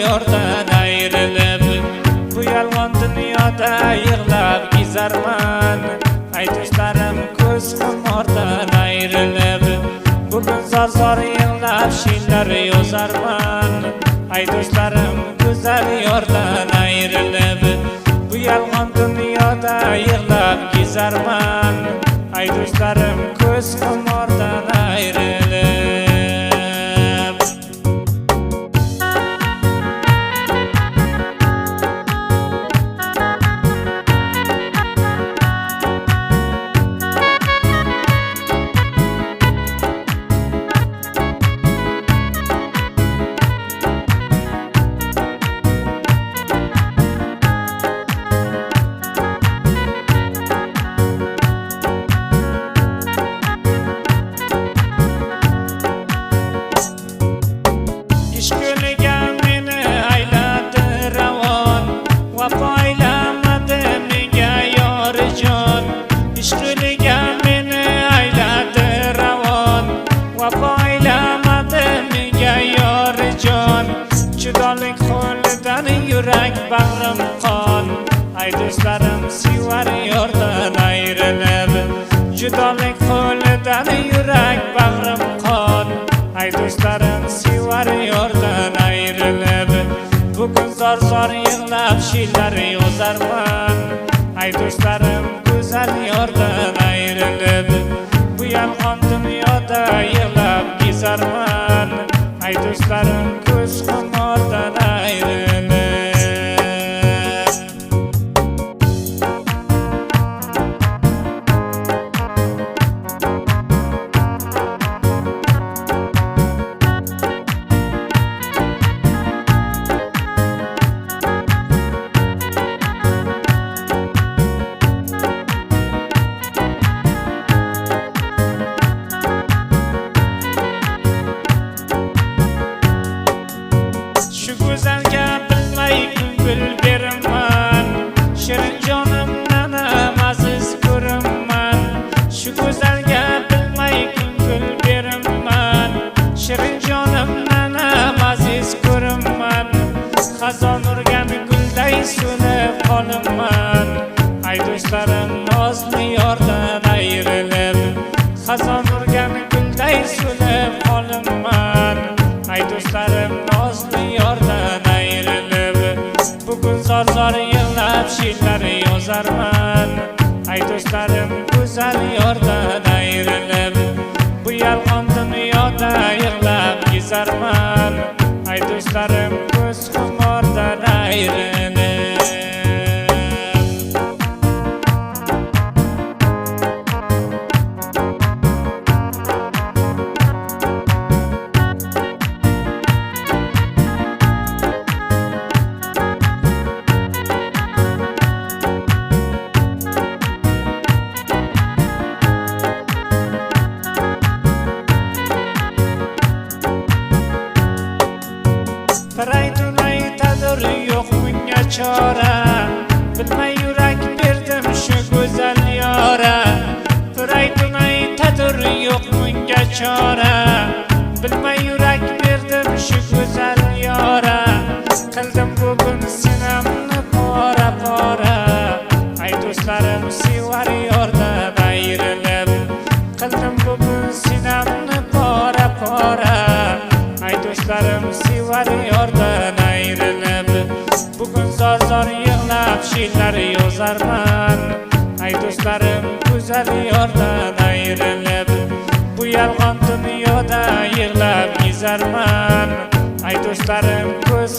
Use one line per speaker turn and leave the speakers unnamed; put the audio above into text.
yordan ayrilib. Bu yolg'on dunyoda yig'lab kezarman. Ay do'stlarim ko'z xumordan ayrilib. Bugun zor yig'lab she'rlar yozarman. Ay do'stlarim go'zal yordan ayrilib. Bu yolg'on dunyoda yig'lab kezarman. Ay do'stlarim ko'z xumordan ayrilib. Judolik qo'lidan yurak bag'rim qon. Ay do'stlarim sevar yordan ayrilib. Judolik qo'lidan yurak bag'rim qon. Ay do'stlarim sevar yordan ayrilib. Bugun zor yig'lab she'rlar yozarman. Ay do'stlarim go'zal yordan ayrilib. Bu yolg'on dunyoda yig'lab kezarman. Ay do'stlarim ko'z xumordan ayrilib. Go'zalga bilmay ko'ngil beraman. Shirin jonimdan aziz ko'raman. Shu go'zalga bilmay ko'ngil beraman. Shirin jonimdan aziz ko'raman. Xazon urgan gulday so'nib qolaman. Ay do'stlarim nozli yordan ayrilib. Xazon urgan gulday so'nib qolaman. Ay do'stlarim nozli yordan ayrilib. Bugun zor yig'lab she'rlar yozarman. Ay do'stlarim go'zal yordan ayrilib. Bu yolg'on dunyoda yig'lab kezarman. Ay do'stlarim ko'z xumordan ayrilib. Tadur yo'q bunga chora. Bilmay yurak berdim shu go'zal yora. Tadur yo'q bunga chora. Bilmay yurak berdim shu go'zal yora. Qildim bugun sinamni pora pora. Ay do'stlarim sevar yordan ayrilib. Qildim bugun sinamni pora pora. Ay do'stlarim sevar yordan ayrilib. Bugun zor yig'lab she'rlar yozarman. Ay do'stlarim go'zal yordan ayrilib. Bu yolg'on dunyoda yig'lab kezarman. Ay do'stlarim ko'z